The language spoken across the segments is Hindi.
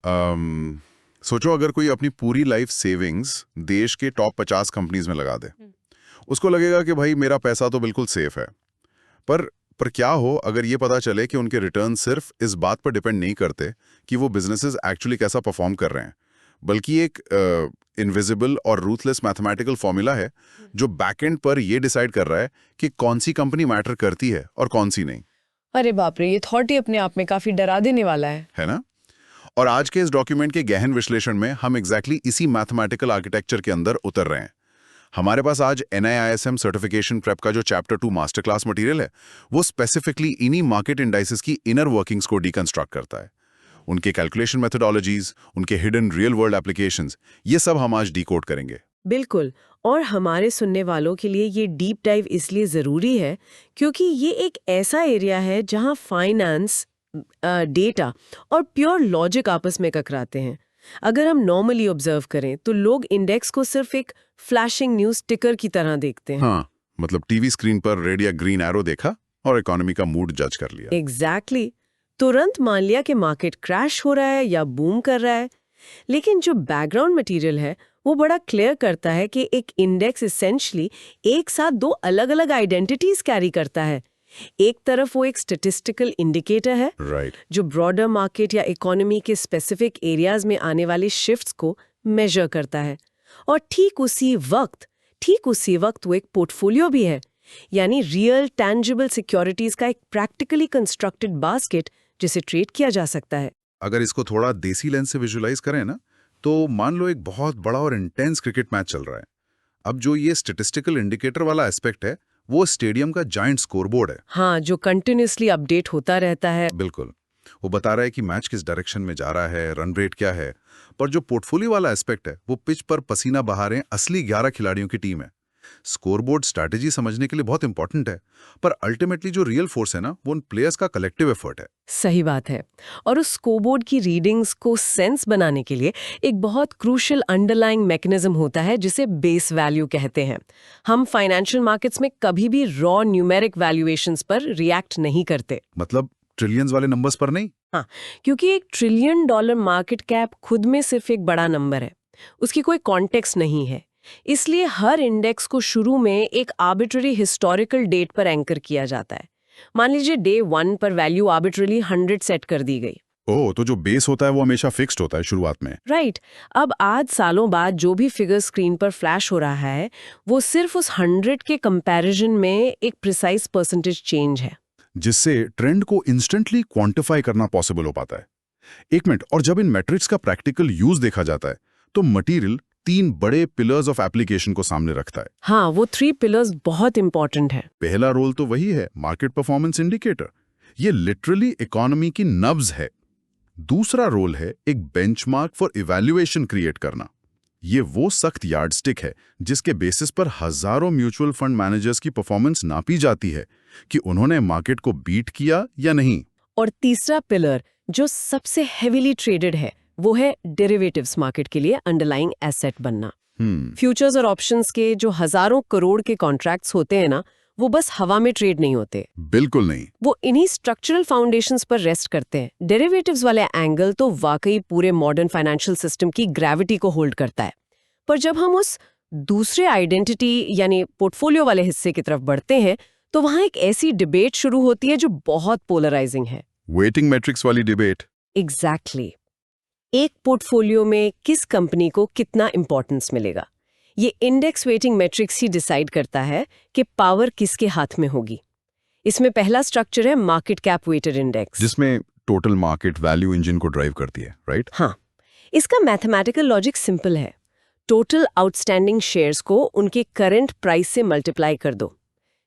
सोचो अगर कोई अपनी पूरी लाइफ सेविंग्स देश के टॉप 50 कंपनीज में लगा दे। उसको लगेगा कि भाई मेरा पैसा तो बिल्कुल सेफ है। पर क्या हो अगर ये पता चले कि उनके रिटर्न सिर्फ इस बात पर डिपेंड नहीं करते कि वो बिजनेसेस एक्चुअली कैसा परफॉर्म कर रहे हैं, बल्कि एक इनविजिबल और रूथलेस मैथमेटिकल फॉर्मूला है जो बैकएंड पर ये डिसाइड कर रहा है कि कौन सी कंपनी मैटर करती है और कौन सी नहीं। अरे बाप रे, ये थॉट ही अपने आप में काफी डरा देने वाला है ना? और आज के इस डॉक्यूमेंट के गहन विश्लेषण में हम एग्जैक्टली इसी मैथमेटिकल आर्किटेक्चर के अंदर उतर रहे हैं। हमारे पास आज NIISM सर्टिफिकेशन प्रेप का जो चैप्टर 2 मास्टर क्लास मटेरियल है, वो स्पेसिफिकली इन्हीं मार्केट इंडाइसेस की इनर वर्किंग्स को डिकंस्ट्रक्ट करता है। उनके कैलकुलेशन मेथोडोलॉजीज, उनके हिडन रियल वर्ल्ड एप्लीकेशंस, ये सब हम आज डिकोड करेंगे। बिल्कुल। और हमारे सुनने वालों के लिए ये डीप डाइव इसलिए ज़रूरी है क्योंकि ये एक ऐसा एरिया है जहां फाइनेंस, डेटा और प्योर लॉजिक आपस में टकराते हैं। अगर हम नॉर्मली ऑब्जर्व करें तो लोग इंडेक्स को सिर्फ एक फ्लैशिंग न्यूज़ टिकर की तरह देखते हैं। हाँ, मतलब टीवी स्क्रीन पर रेड या ग्रीन एरो देखा और इकोनॉमी का मूड जज कर लिया। एग्जैक्टली। तुरंत मान लिया कि मार्केट क्रैश हो रहा है या बूम कर रहा है। लेकिन जो बैकग्राउंड मटेरियल है वो बड़ा क्लियर करता है कि एक इंडेक्स एसेंशियली एक साथ दो अलग अलग आइडेंटिटीज कैरी करता है। एक तरफ वो एक स्टैटिस्टिकल इंडिकेटर है जो ब्रॉडर मार्केट या इकोनॉमी के स्पेसिफिक एरियाज में आने वाले शिफ्ट्स को मेजर करता है, और ठीक उसी वक्त वो एक पोर्टफोलियो भी है, यानी रियल टैंजिबल सिक्योरिटीज का एक प्रैक्टिकली कंस्ट्रक्टेड बास्केट जिसे ट्रेड किया जा सकता है। अगर इसको थोड़ा देसी लेंस से विजुलाइज करें ना, तो मान लो एक बहुत बड़ा और इंटेंस क्रिकेट मैच चल रहा है। अब जो ये स्टैटिस्टिकल इंडिकेटर वाला एस्पेक्ट है वो स्टेडियम का जायंट स्कोरबोर्ड है। हाँ, जो कंटिन्यूअसली अपडेट होता रहता है। बिल्कुल, वो बता रहा है कि मैच किस डायरेक्शन में जा रहा है, रन रेट क्या है। पर जो पोर्टफोलियो वाला एस्पेक्ट है वो पिच पर पसीना बहा रहे असली 11 खिलाड़ियों की टीम है। स्कोरबोर्ड स्ट्रैटेजी समझने के लिए बहुत इंपॉर्टेंट है, पर अल्टीमेटली जो रियल फोर्स है ना, वो उन प्लेयर्स का कलेक्टिव एफर्ट है। सही बात है। और उस स्कोरबोर्ड की रीडिंग्स को सेंस बनाने के लिए एक बहुत क्रूशियल अंडरलाइंग मैकेनिज्म होता है जिसे बेस वैल्यू कहते हैं। हम फाइनेंशियल मार्केट्स में कभी भी रॉ न्यूमेरिक वैल्यूएशंस पर रिएक्ट नहीं करते। मतलब ट्रिलियंस वाले नंबर्स पर नहीं? हाँ, क्योंकि $1 ट्रिलियन मार्केट कैप खुद में सिर्फ एक बड़ा नंबर है, उसकी कोई कॉन्टेक्स्ट नहीं है। इसलिए हर इंडेक्स को शुरू में एक आर्बिट्ररी हिस्टोरिकल डेट पर एंकर किया जाता है। मान लीजिए डे 1 पर वैल्यू आर्बिट्ररी 100 सेट कर दी गई। ओह, तो जो बेस होता है वो हमेशा फिक्स्ड होता है शुरुआत में। राइट। अब आज सालों बाद जो भी फिगर स्क्रीन पर फ्लैश हो रहा है वो सिर्फ उस 100 के कंपैरिजन में एक प्रिसाइज परसेंटेज चेंज है, जिससे ट्रेंड को इंस्टेंटली क्वांटिफाई करना पॉसिबल हो पाता है। एक मिनट, और जब इन मैट्रिक्स का प्रैक्टिकल यूज देखा जाता है तो मटेरियल 3 बड़े पिलर्स ऑफ एप्लीकेशन को सामने रखता है। हाँ, वो 3 पिलर्स बहुत इंपॉर्टेंट है। पहला रोल तो वही है मार्केट परफॉर्मेंस इंडिकेटर, ये लिटरली इकोनॉमी की नब्ज है। दूसरा रोल है एक बेंचमार्क फॉर इवैल्यूएशन क्रिएट करना। ये वो सख्त यार्डस्टिक है जिसके बेसिस पर हजारों म्यूचुअल फंड मैनेजर्स की परफॉर्मेंस नापी जाती है कि उन्होंने मार्केट को बीट किया या नहीं। और तीसरा पिलर जो सबसे हेवीली ट्रेडेड है वो है डेरिवेटिव्स मार्केट के लिए अंडरलाइंग एसेट बनना। फ्यूचर्स और ऑप्शंस के जो हजारों करोड़ के कॉन्ट्रैक्ट्स होते हैं ना, वो बस हवा में ट्रेड नहीं होते। बिल्कुल नहीं, वो इन्हीं स्ट्रक्चरल फाउंडेशंस पर रेस्ट करते हैं। डेरिवेटिव्स वाले एंगल तो वाकई पूरे मॉडर्न फाइनेंशियल सिस्टम की ग्रेविटी को होल्ड करता है। पर जब हम उस दूसरे आइडेंटिटी यानी पोर्टफोलियो वाले हिस्से की तरफ बढ़ते हैं तो वहां एक ऐसी डिबेट शुरू होती है जो बहुत पोलराइजिंग है। वेटिंग मैट्रिक्स वाली डिबेट। एग्जैक्टली। एक पोर्टफोलियो में किस कंपनी को कितना इंपॉर्टेंस मिलेगा, ये इंडेक्स वेटिंग मैट्रिक्स ही डिसाइड करता है कि पावर किसके हाथ में होगी। इसमें पहला स्ट्रक्चर है मार्केट कैप वेटेड इंडेक्स, जिसमें टोटल मार्केट वैल्यू इंजन को ड्राइव करती है, राइट? हाँ, इसका मैथमेटिकल लॉजिक सिंपल है। टोटल आउटस्टैंडिंग शेयर्स को उनके करंट प्राइस से मल्टीप्लाई कर दो।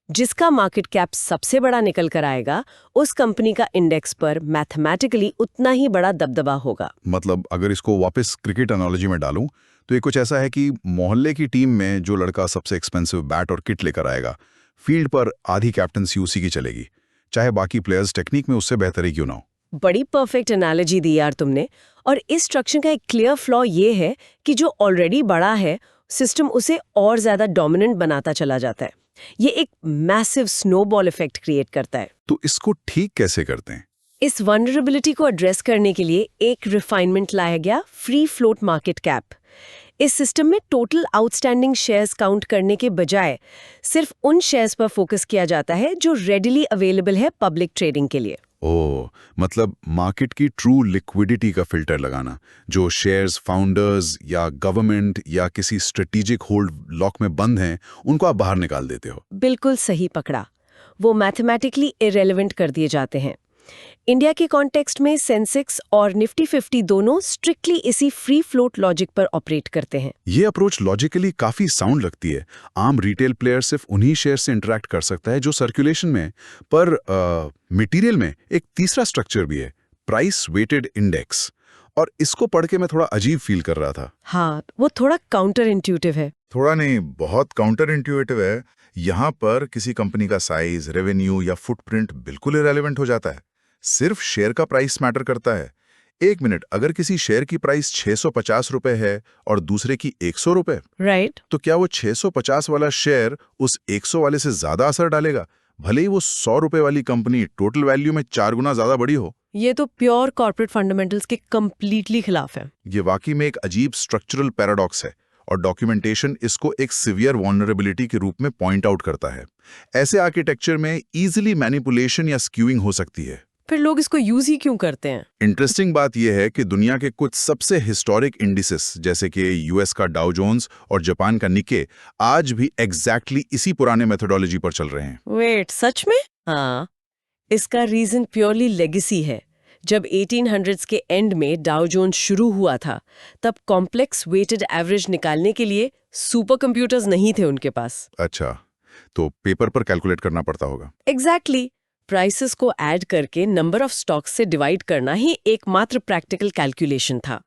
जिसका मार्केट कैप सबसे बड़ा निकल कर आएगा उस कंपनी का इंडेक्स पर मैथमेटिकली उतना ही बड़ा दबदबा होगा। मतलब अगर इसको वापस क्रिकेट एनालॉजी में डालूं तो ये कुछ ऐसा है कि मोहल्ले की टीम में जो लड़का सबसे एक्सपेंसिव बैट और किट लेकर आएगा, फील्ड पर आधी कैप्टनसी उसी की चलेगी, चाहे बाकी प्लेयर्स टेक्निक में उससे बेहतर ही क्यों ना हो। बड़ी परफेक्ट एनालॉजी दी यार तुमने। और इस स्ट्रक्चर का एक क्लियर फ्लॉ ये है कि जो ऑलरेडी बड़ा है सिस्टम उसे और ज्यादा डोमिनेंट बनाता चला जाता है। ये एक मैसिव स्नोबॉल इफेक्ट क्रिएट करता है। तो इसको ठीक कैसे करते हैं? इस वनरेबिलिटी को एड्रेस करने के लिए एक रिफाइनमेंट लाया गया, फ्री फ्लोट मार्केट कैप। इस सिस्टम में टोटल आउटस्टैंडिंग शेयर्स काउंट करने के बजाय सिर्फ उन शेयर्स पर फोकस किया जाता है जो रेडिली अवेलेबल है पब्लिक ट्रेडिंग के लिए। ओह, मतलब मार्केट की ट्रू लिक्विडिटी का फिल्टर लगाना, जो शेयर्स फाउंडर्स या गवर्नमेंट या किसी स्ट्रेटेजिक होल्ड लॉक में बंद हैं, उनको आप बाहर निकाल देते हो। बिल्कुल सही पकड़ा। वो मैथमेटिकली इरेलेवेंट कर दिए जाते हैं। इंडिया के कॉन्टेक्स्ट में सेंसेक्स और निफ्टी 50 दोनों स्ट्रिक्टली इसी फ्री फ्लोट लॉजिक पर ऑपरेट करते हैं। ये अप्रोच लॉजिकली काफी साउंड लगती है। आम रिटेल प्लेयर सिर्फ उन्हीं शेयर से इंटरेक्ट कर सकता है जो सर्कुलेशन में है। पर मटेरियल में एक तीसरा स्ट्रक्चर भी है, प्राइस वेटेड इंडेक्स, और इसको पढ़ के मैं थोड़ा अजीब फील कर रहा था। हाँ, वो थोड़ा काउंटर इंट्यूटिव है। थोड़ा नहीं, बहुत काउंटर इंट्यूटिव है। यहाँ पर किसी कंपनी का साइज, रेवेन्यू या फुटप्रिंट बिल्कुल इरेलेवेंट हो जाता है। सिर्फ शेयर का प्राइस मैटर करता है। एक मिनट, अगर किसी शेयर की प्राइस 650 रुपए है और दूसरे की 100 रुपए, राइट। तो क्या वो 650 वाला शेयर उस 100 वाले से ज्यादा असर डालेगा, भले ही वो 100 रुपए वाली कंपनी टोटल वैल्यू में 4 गुना ज्यादा बड़ी हो? ये तो प्योर कॉर्पोरेट फंडामेंटल्स के कंप्लीटली खिलाफ है। ये वाकई में एक अजीब स्ट्रक्चरल पैराडॉक्स है, और डॉक्यूमेंटेशन इसको एक सिवियर वल्नरेबिलिटी के रूप में पॉइंट आउट करता है। ऐसे आर्किटेक्चर में इजीली मैनिपुलेशन या स्क्यूइंग हो सकती है। फिर लोग इसको यूज ही क्यों करते हैं? इंटरेस्टिंग बात यह है कि दुनिया के कुछ सबसे हिस्टोरिक इंडिसेस जैसे कि यूएस का डाउ जोन्स और जापान का निके आज भी एग्जैक्टली इसी पुराने मेथोडोलॉजी पर चल रहे हैं। वेट, सच में? हाँ, इसका रीजन प्योरली लेगेसी है। जब 1800s के एंड में डाउ जोन्स शुरू हुआ था, तब कॉम्प्लेक्स वेटेड एवरेज निकालने के लिए सुपर कंप्यूटर्स नहीं थे उनके पास। अच्छा, तो पेपर पर कैलकुलेट करना पड़ता होगा। एग्जैक्टली। प्राइसेस को ऐड करके नंबर ऑफ स्टॉक्स से डिवाइड करना ही एकमात्र प्रैक्टिकल कैलकुलेशन था,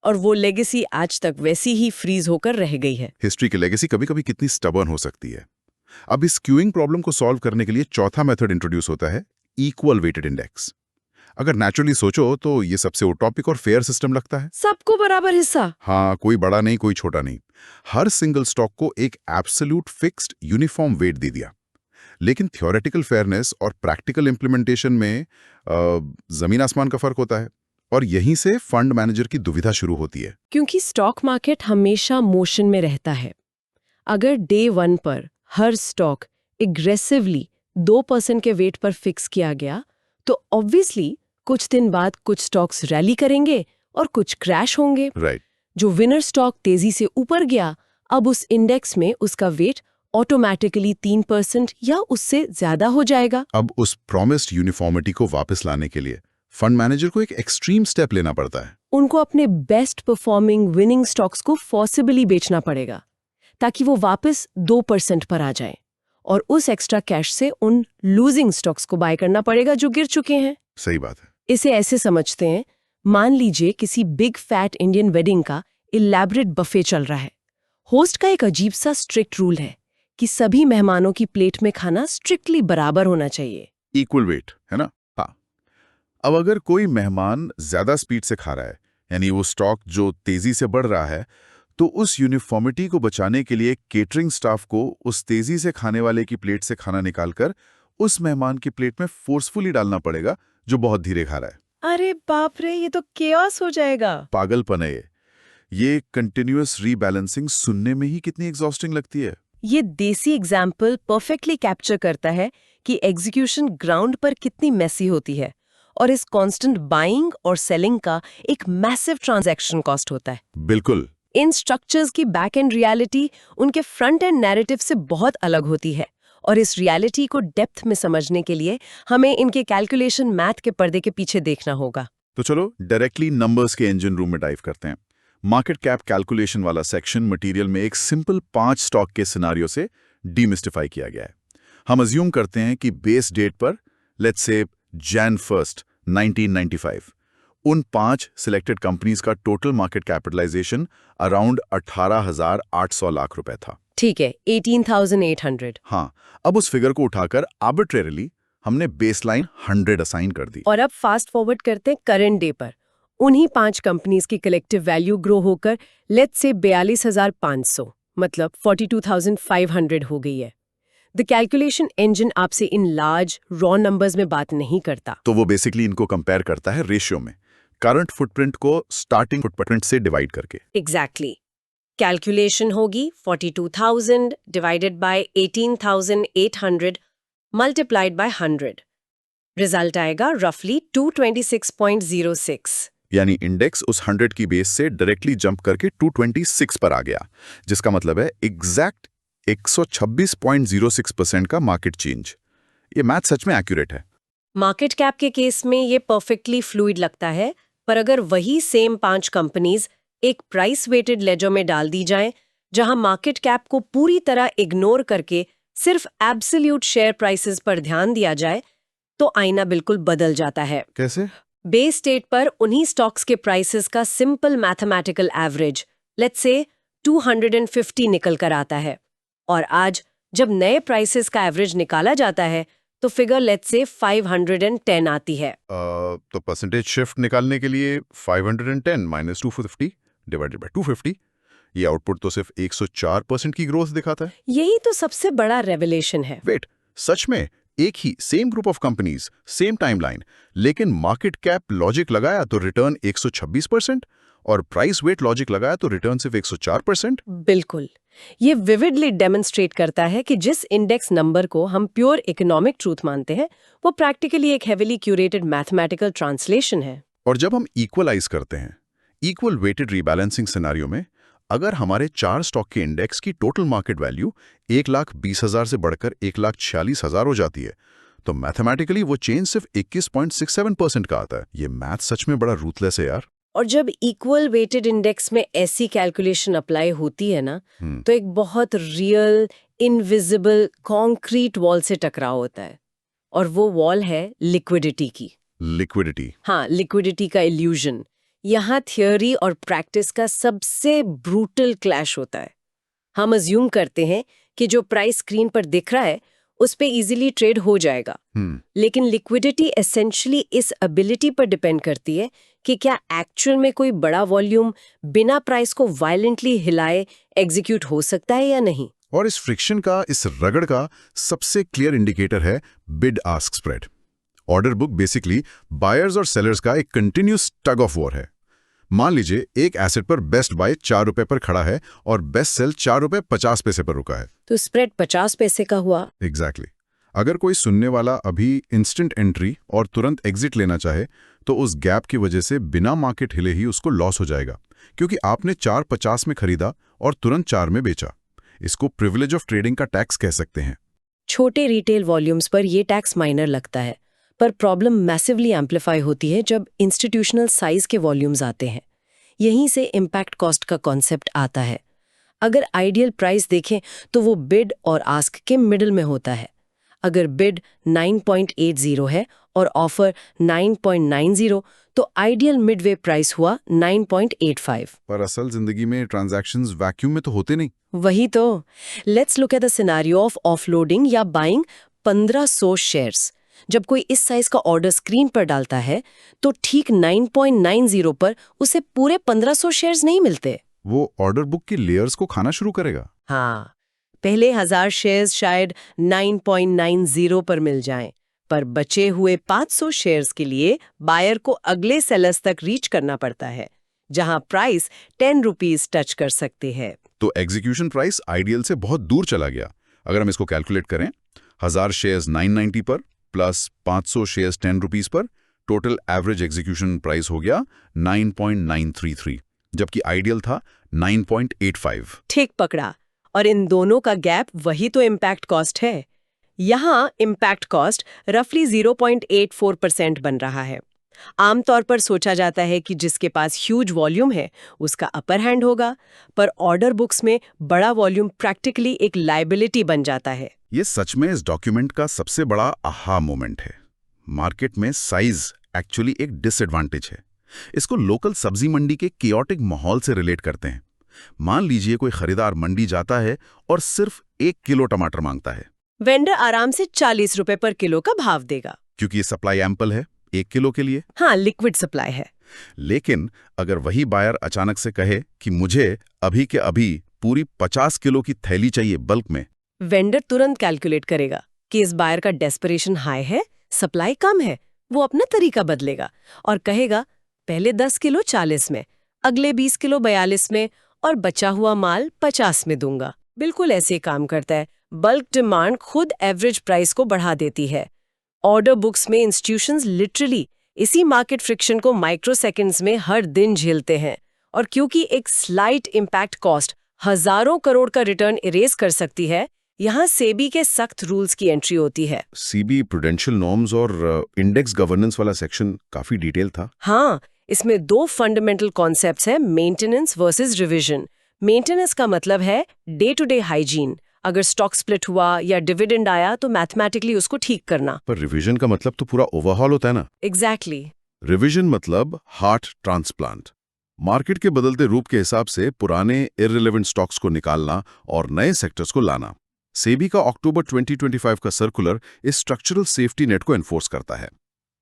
और वो लेगेसी आज तक वैसी ही फ्रीज होकर रह गई है। हिस्ट्री की लेगेसी कभी-कभी कितनी स्टबर्न हो सकती है। अब इस स्क्यूइंग प्रॉब्लम को सॉल्व करने के लिए चौथा मेथड इंट्रोड्यूस होता है, इक्वल वेटेड इंडेक्स। अगर नेचुरली सोचो तो ये सबसे उटॉपिक और फेयर सिस्टम लगता है। सबको बराबर हिस्सा। हाँ, कोई बड़ा नहीं, कोई छोटा नहीं। हर सिंगल स्टॉक को एक एब्सोल्यूट फिक्स्ड यूनिफॉर्म वेट दे दिया। लेकिन थ्योरेटिकल फेयरनेस और प्रैक्टिकल इंप्लीमेंटेशन में जमीन आसमान का फर्क होता है, और यहीं से फंड मैनेजर की दुविधा शुरू होती है। क्योंकि स्टॉक मार्केट हमेशा मोशन में रहता है। अगर डे 1 पर हर स्टॉक एग्रेसिवली 2% के वेट पर फिक्स किया गया, तो ऑब्वियसली कुछ दिन बाद कुछ स्टॉक्स रैली करेंगे और कुछ क्रैश होंगे। राइट। जो विनर स्टॉक तेजी से ऊपर गया, अब उस इंडेक्स में उसका वेट ऑटोमेटिकली 3% या उससे ज्यादा हो जाएगा। अब उस प्रॉमिस्ड यूनिफॉर्मिटी को वापस लाने के लिए फंड मैनेजर को एक एक्सट्रीम स्टेप लेना पड़ता है। उनको अपने बेस्ट परफॉर्मिंग विनिंग स्टॉक्स को फोर्सिबली बेचना पड़ेगा, ताकि वो वापस 2% पर आ जाए, और उस एक्स्ट्रा कैश से उन लूजिंग स्टॉक्स को बाय करना पड़ेगा जो गिर चुके हैं। सही बात है। इसे ऐसे समझते हैं, मान लीजिए किसी बिग फैट इंडियन वेडिंग का इलैबोरेट बफे चल रहा है। होस्ट का एक अजीब सा स्ट्रिक्ट रूल है कि सभी मेहमानों की प्लेट में खाना स्ट्रिक्टली बराबर होना चाहिए। इक्वल वेट, है ना? हाँ। अब अगर कोई मेहमान ज्यादा स्पीड से खा रहा है, यानी वो स्टॉक जो तेजी से बढ़ रहा है, तो उस यूनिफॉर्मिटी को बचाने के लिए केटरिंग स्टाफ को उस तेजी से खाने वाले की प्लेट से खाना निकालकर उस मेहमान की प्लेट में फोर्सफुली डालना पड़ेगा जो बहुत धीरे खा रहा है। अरे बाप रे, ये तो केओस हो जाएगा। पागलपन है ये कंटिन्यूअस रीबैलेंसिंग सुनने में ही कितनी एग्जॉस्टिंग लगती है। ये देसी एग्जाम्पल परफेक्टली कैप्चर करता है कि एग्जीक्यूशन ग्राउंड पर कितनी मेसी होती है, और इस कांस्टेंट बाइंग और सेलिंग का एक मैसिव ट्रांजैक्शन कॉस्ट होता है। बिल्कुल। इन स्ट्रक्चर्स की बैक एंड रियलिटी उनके फ्रंट एंड नैरेटिव से बहुत अलग होती है, और इस रियलिटी को डेप्थ में समझने के लिए हमें इनके कैलकुलेशन मैथ के पर्दे के पीछे देखना होगा। तो चलो डायरेक्टली नंबर्स के इंजन रूम में डाइव करते हैं। मार्केट कैप कैलकुलेशन वाला सेक्शन मटेरियल में एक सिंपल 5 स्टॉक के सिनारियो से डीमिस्टिफाई किया गया है। हम अज्यूम करते हैं कि बेस डेट पर, लेट्स से Jan 1, 1995, उन 5 सिलेक्टेड कंपनीज का total market capitalisation around 18,800 lakh रुपए था। ठीक है, 18,800। हाँ, अब उस फिगर को उठाकर आर्बिट्रेरिली हमने बेसलाइन 100 असाइन कर दी। और अब फास्ट फॉरवर्ड करते हैं करंट डे पर। उन्हीं 5 कंपनीज की कलेक्टिव वैल्यू ग्रो होकर लेट्स से 42,500 मतलब 42,500 हो गई है। द कैलकुलेशन इंजन आपसे इन लार्ज रॉ नंबर्स में बात नहीं करता। तो वो बेसिकली इनको कंपेयर करता है रेशियो में, करंट फुटप्रिंट को स्टार्टिंग फुटप्रिंट से डिवाइड करके। एग्जैक्टली। कैलकुलेशन होगी 42,000 divided by 18,800 multiplied by 100। Result आएगा रफली 226.06। यानी इंडेक्स उस 100 की बेस से डायरेक्टली जंप करके 226 पर आ गया, जिसका मतलब है एग्जैक्ट 126.06% का मार्केट चेंज। ये मैथ सच में एक्यूरेट है। मार्केट कैप के केस में ये परफेक्टली फ्लूइड लगता है, पर अगर वही सेम 5 कंपनीज एक प्राइस वेटेड लेजर में डाल दी जाएं, जहां मार्केट कैप को पूरी तरह इग्नोर करके सिर्फ एब्सोल्यूट शेयर प्राइसेस पर ध्यान दिया जाए, तो आईना बिल्कुल बदल जाता है। कैसे? बेस स्टेट पर उन्हीं स्टॉक्स के प्राइसेस का simple mathematical average let's say 250 निकल कर आता है, और आज जब नए प्राइसेस का एवरेज निकाला जाता है तो फिगर लेट्स से 510 आती है। तो परसेंटेज शिफ्ट निकालने के लिए 510 माइनस 250 डिवाइडेड बाय 250, ये आउटपुट तो सिर्फ 104% की ग्रोथ दिखाता है। यही तो सबसे बड़ा रेवलेशन है। वेट, सच में एक ही same group of companies, same timeline, लेकिन मार्केट कैप लॉजिक लगाया तो रिटर्न 126% और प्राइस वेट लॉजिक लगाया तो रिटर्न सिर्फ 104%। बिल्कुल। ये विविडली डेमोन्स्ट्रेट करता है कि जिस इंडेक्स नंबर को हम प्योर इकोनॉमिक ट्रूथ मानते हैं, वो प्रैक्टिकली एक हेविली क्यूरेटेड मैथमेटिकल ट्रांसलेशन है। और जब हम इक्वलाइज करते हैं, इक्वल वेटेड रीबैलेंसिंग सिनेरियो में, अगर हमारे 4 स्टॉक के इंडेक्स की टोटल मार्केट वैल्यू 1,20,000 से बढ़कर 1,46,000 हो जाती है, तो मैथमेटिकली वो चेंज सिर्फ 21.67% का आता है। ये मैथ सच में बड़ा रूथलेस है यार। और जब इक्वल वेटेड इंडेक्स में ऐसी कैलकुलेशन अप्लाई होती है ना, तो एक बहुत रियल, इनविजिबल, कॉन्क्रीट वॉल से टकराव होता है, और वो वॉल है लिक्विडिटी की। लिक्विडिटी? हाँ, लिक्विडिटी का इल्यूजन। यहाँ थियोरी और प्रैक्टिस का सबसे ब्रूटल क्लैश होता है। हम अज्यूम करते हैं कि जो प्राइस स्क्रीन पर दिख रहा है उस पे इजीली ट्रेड हो जाएगा, लेकिन लिक्विडिटी एसेंशियली इस एबिलिटी पर डिपेंड करती है कि क्या एक्चुअल में कोई बड़ा वॉल्यूम बिना प्राइस को वायलेंटली हिलाए एग्जीक्यूट हो सकता है या नहीं। और इस फ्रिक्शन का, इस रगड़ का सबसे क्लियर इंडिकेटर है bid ask spread. Order book basically buyers और सेलर्स का एक कंटिन्यूस टग ऑफ वॉर है। मान लीजिए एक एसेट पर बेस्ट बाय 4 रुपए पर खड़ा है और बेस्ट सेल 4 रुपए 50 पैसे पर रुका है, तो स्प्रेड 50 पैसे का हुआ। एग्जैक्टली। अगर कोई सुनने वाला अभी इंस्टेंट एंट्री और तुरंत एग्जिट लेना चाहे, तो उस गैप की वजह से बिना मार्केट हिले ही उसको लॉस हो जाएगा, क्योंकि आपने 4.50 में खरीदा और तुरंत 4 में बेचा। इसको प्रिविलेज ऑफ ट्रेडिंग का टैक्स कह सकते हैं। छोटे रिटेल वॉल्यूम्स पर यह टैक्स माइनर लगता है, पर प्रॉब्लम मैसिवली एम्पलीफाई होती है जब इंस्टीट्यूशनल साइज के वॉल्यूम्स आते हैं। यहीं से इम्पैक्ट कॉस्ट का कॉन्सेप्ट आता है। अगर आइडियल प्राइस देखें तो वो बिड और आस्क के मिडिल में होता है। अगर बिड 9.80 है और ऑफर 9.90, तो आइडियल मिडवे प्राइस हुआ 9.85। पर असल जिंदगी में ट्रांजैक्शंस वैक्यूम में तो होते नहीं। वही तो। Let's look at the scenario of offloading या बाइंग 1500 शेयर्स। जब कोई इस साइज का ऑर्डर स्क्रीन पर डालता है, तो ठीक 9.90 पर उसे पूरे 1500 शेयर्स नहीं मिलते। वो ऑर्डर बुक की लेयर्स को खाना शुरू करेगा। हाँ, पहले 1000 शेयर्स शायद 9.90 पर मिल जाएं, पर बचे हुए 500 शेयर्स के लिए बायर को अगले सेलर्स तक रीच करना पड़ता है, जहां प्राइस 10 रुपीज टच कर सकते हैं। तो एग्जीक्यूशन प्राइस आइडियल से बहुत दूर चला गया। अगर हम इसको कैलकुलेट करें, 1000 शेयर्स 990 पर plus 500 shares 10 rupees per, total average execution price हो गया 9.933, जबकि आइडियल था 9.85। ठीक पकड़ा। और इन दोनों का गैप वही तो इम्पैक्ट कॉस्ट है। यहाँ इम्पैक्ट कॉस्ट रफली 0.84% बन रहा है। आमतौर पर सोचा जाता है कि जिसके पास ह्यूज वॉल्यूम है उसका अपर हैंड होगा, पर ऑर्डर बुक्स में बड़ा वॉल्यूम प्रैक्टिकली एक लायबिलिटी बन जाता है। ये सच में इस डॉक्यूमेंट का सबसे बड़ा आहा मोमेंट है। मार्केट में साइज एक्चुअली एक डिसएडवांटेज है। इसको लोकल सब्जी मंडी के कियोटिक माहौल से रिलेट करते हैं। मान लीजिए कोई खरीदार मंडी जाता है और सिर्फ 1 किलो टमाटर मांगता है। वेंडर आराम से 40 रुपए पर किलो का भाव देगा, क्योंकि ये सप्लाई एम्पल है 1 किलो के लिए। हाँ, लिक्विड सप्लाई है। लेकिन अगर वही बायर अचानक से कहे कि मुझे अभी के अभी पूरी 50 किलो की थैली चाहिए बल्क में, वेंडर तुरंत कैलकुलेट करेगा कि इस बायर का डेस्परेशन हाई है, सप्लाई कम है। वो अपना तरीका बदलेगा और कहेगा पहले 10 किलो 40 में, अगले 20 किलो 42 में और बचा हुआ माल 50 में दूंगा। बिल्कुल ऐसे ही काम करता है। बल्क डिमांड खुद एवरेज प्राइस को बढ़ा देती है। ऑर्डर बुक्स में इंस्टीट्यूशंस लिटरली इसी मार्केट फ्रिक्शन को माइक्रो सेकेंड्स में हर दिन झेलते हैं। और क्योंकि एक स्लाइट इम्पैक्ट कॉस्ट हजारों करोड़ का रिटर्न इरेज कर सकती है, यहाँ सेबी के सख्त रूल्स की एंट्री होती है। सीबी प्रूडेंशियल नॉर्म्स और इंडेक्स गवर्नेंस वाला सेक्शन काफी डिटेल था। हाँ, इसमें 2 फंडामेंटल कॉन्सेप्ट्स हैं, मेंटेनेंस वर्सेस रिविजन। मेंटेनेंस का मतलब है डे टू डे हाइजीन। अगर स्टॉक स्प्लिट हुआ या डिविडेंड आया तो मैथमेटिकली उसको ठीक करना। पर रिवीजन का मतलब तो पूरा ओवरहॉल होता है ना। एग्जैक्टली। रिवीजन मतलब हार्ट ट्रांसप्लांट। मार्केट के बदलते रूप के हिसाब से पुराने इररिलेवेंट स्टॉक्स को निकालना और नए सेक्टर्स को लाना। सेबी का अक्टूबर 2025 का सर्कुलर इस स्ट्रक्चरल सेफ्टी नेट को एनफोर्स करता है।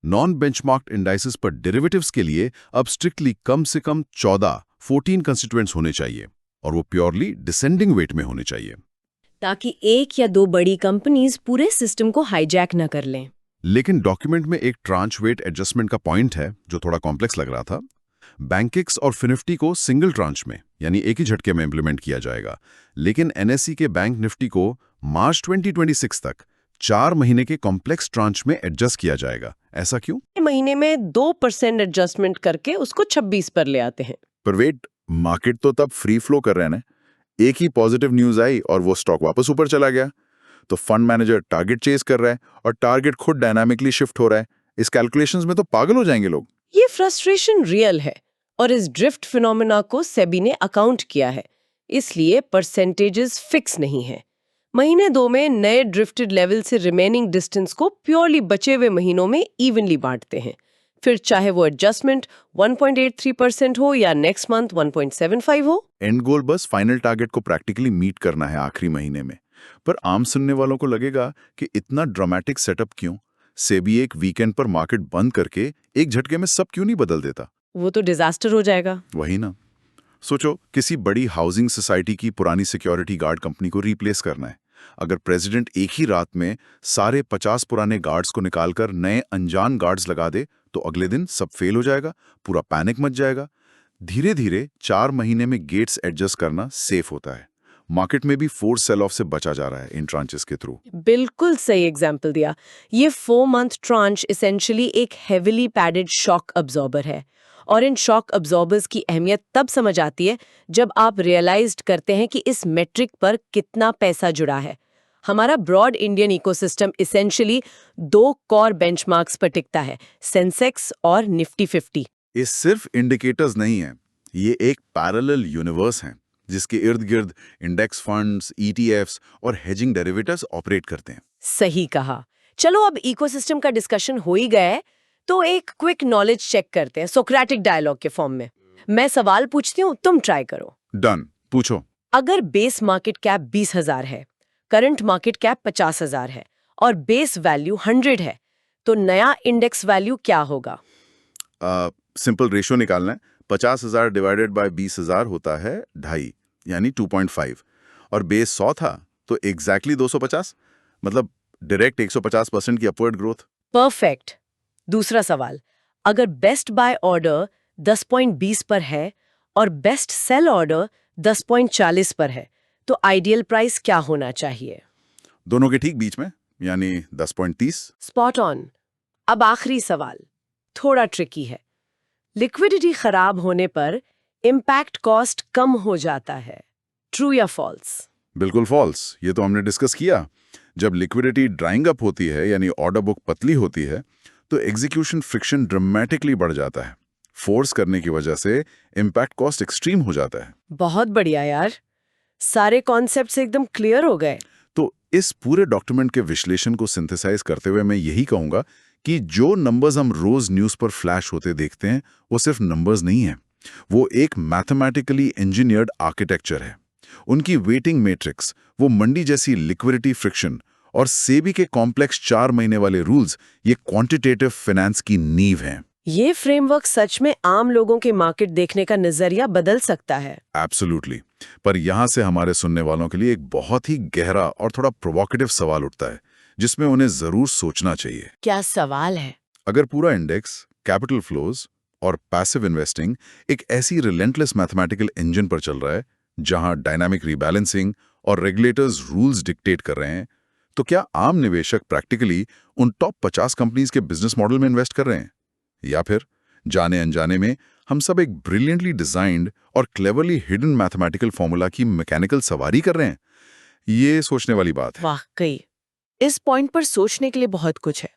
नॉन बेंचमार्क्ड इंडाइसेस पर डेरिवेटिव्स के लिए अब स्ट्रिक्टली कम से कम 14 कंस्टिट्यूएंट्स होने चाहिए और वो प्योरली डिसेंडिंग वेट में होने चाहिए, ताकि 1 या 2 बड़ी कंपनीज पूरे सिस्टम को हाईजैक न कर लें। लेकिन डॉक्यूमेंट में एक ट्रांच वेट एडजस्टमेंट का पॉइंट है जो थोड़ा कॉम्प्लेक्स लग रहा था। बैंकिक्स और फिनिफ्टी को सिंगल ट्रांच में यानी एक ही झटके में इंप्लीमेंट किया जाएगा, लेकिन एनएसई के बैंक निफ्टी को मार्च 2026 तक 4 महीने के कॉम्प्लेक्स ट्रांच में एडजस्ट किया जाएगा। ऐसा क्यों? महीने में 2% एडजस्टमेंट करके उसको 26 पर ले आते हैं। पर वेट, मार्केट तो तब फ्री फ्लो कर रहे हैं ना। एक ही पॉजिटिव न्यूज आई और वो स्टॉक वापस ऊपर चला गया। तो फंड मैनेजर टारगेट चेज कर रहा है और टारगेट खुद डायनामिकली शिफ्ट हो रहा है। इस कैलकुलेशंस में तो पागल हो जाएंगे लोग। ये फ्रस्ट्रेशन रियल है और इस ड्रिफ्ट फिनोमेना को सेबी ने अकाउंट किया है, इसलिए परसेंटेजेस फिक्स नहीं है। महीने 2 में नए ड्रिफ्टेड लेवल से रिमेनिंग डिस्टेंस को प्योरली बचे हुए महीनों में इवनली बांटते हैं। फिर चाहे वो एडजस्टमेंट 1.83% हो या नेक्स्ट मंथ 1.75 हो। एंड गोल बस फाइनल टारगेट को प्रैक्टिकली मीट करना है आखिरी महीने में। पर आम सुनने वालों को लगेगा कि इतना ड्रामेटिक सेटअप क्यों? सेबी एक वीकेंड पर मार्केट बंद करके एक झटके में सब क्यों नहीं बदल देता? वो तो डिजास्टर हो जाएगा। वही ना। सोचो, किसी बड़ी हाउसिंग सोसाइटी की पुरानी सिक्योरिटी गार्ड कंपनी को रिप्लेस करना है। अगर प्रेसिडेंट एक ही रात में सारे 50 पुराने गार्ड्स को निकालकर नए अनजान गार्ड्स लगा दे तो अगले दिन सब फेल हो जाएगा, पूरा पैनिक मच जाएगा। धीरे धीरे 4 महीने में गेट्स एडजस्ट करना सेफ होता है। मार्केट में भी फोर्स सेल ऑफ से बचा जा रहा है इन ट्रांचेस के थ्रू। बिल्कुल सही एग्जाम्पल दिया। ये 4 मंथ ट्रांच एसेंशियली एक हेविली पैडेड शॉक अब्जॉर्बर है और इन शॉक अब्जॉर्बर्स की अहमियत तब समझ आती है जब आप रियलाइज्ड करते हैं कि इस मेट्रिक पर कितना पैसा जुड़ा है। हमारा broad Indian ecosystem essentially 2 core benchmarks पर टिकता है, सेंसेक्स और निफ्टी 50। ये सिर्फ इंडिकेटर्स नहीं है, ये एक पैरेलल यूनिवर्स है जिसके इर्द गिर्द इंडेक्स फंड्स, ईटीएफ्स और हेजिंग डेरिवेटिव्स ऑपरेट करते हैं। सही कहा। चलो अब इकोसिस्टम का डिस्कशन हो ही गया है तो एक क्विक नॉलेज चेक करते हैं सोक्रेटिक डायलॉग के फॉर्म में। मैं सवाल पूछती हूँ, तुम ट्राई करो। डन, पूछो। अगर बेस मार्केट कैप 20,000 है, करंट मार्केट कैप 50,000 है और बेस वैल्यू 100 है, तो नया इंडेक्स वैल्यू क्या होगा? सिंपल रेशियो निकालना है। 50,000 डिवाइडेड बाय 20,000 होता है 2.5 यानी 2.5 और बेस 100 था तो एग्जैक्टली 250, मतलब डायरेक्ट 150% की अपवर्ड ग्रोथ। परफेक्ट। दूसरा सवाल, अगर बेस्ट बाय ऑर्डर 10.20 पर है और बेस्ट सेल ऑर्डर 10.40 पर है, तो आइडियल प्राइस क्या होना चाहिए? दोनों के ठीक बीच में, यानी 10.30। Spot on. अब आखिरी सवाल थोड़ा ट्रिकी है। लिक्विडिटी खराब होने पर इम्पैक्ट कॉस्ट कम हो जाता है, ट्रू या फॉल्स? बिल्कुल फॉल्स। ये तो हमने डिस्कस किया। जब लिक्विडिटी ड्राइंग अप होती है यानी ऑर्डर बुक पतली होती है तो एग्जीक्यूशन फ्रिक्शन ड्रामेटिकली बढ़ जाता है। फोर्स करने की वजह से इम्पैक्ट कॉस्ट एक्सट्रीम हो जाता है। बहुत बढ़िया यार, सारे कॉन्सेप्ट्स एकदम क्लियर हो गए। तो इस पूरे डॉक्यूमेंट के विश्लेषण को सिंथेसाइज करते हुए मैं यही कहूंगा कि जो नंबर्स हम रोज न्यूज पर फ्लैश होते देखते हैं वो सिर्फ नंबर्स नहीं है, वो एक मैथमेटिकली इंजीनियर्ड आर्किटेक्चर है। उनकी वेटिंग मैट्रिक्स, वो मंडी जैसी लिक्विडिटी फ्रिक्शन और सेबी के कॉम्प्लेक्स 4 महीने वाले रूल्स, ये क्वांटिटेटिव फाइनेंस की नींव हैं। ये फ्रेमवर्क सच में आम लोगों के मार्केट देखने का नजरिया बदल सकता है। एब्सोल्युटली। पर यहाँ से हमारे सुनने वालों के लिए एक बहुत ही गहरा और थोड़ा प्रोवोकेटिव सवाल उठता है, जिसमें उन्हें जरूर सोचना चाहिए। क्या सवाल है? अगर पूरा इंडेक्स, कैपिटल फ्लोज और पैसिव इन्वेस्टिंग एक ऐसी रिलेंटलेस मैथमेटिकल इंजन पर चल रहा है जहां डायनामिक रीबैलेंसिंग और रेगुलेटर्स रूल्स डिक्टेट कर रहे हैं, तो क्या आम निवेशक प्रैक्टिकली उन टॉप 50 कंपनीज के बिजनेस मॉडल में इन्वेस्ट कर रहे हैं, या फिर जाने अनजाने में हम सब एक ब्रिलियंटली डिजाइंड और क्लेवरली हिडन मैथमेटिकल फॉर्मूला की मैकेनिकल सवारी कर रहे हैं? ये सोचने वाली बात है। वाकई इस पॉइंट पर सोचने के लिए बहुत कुछ है।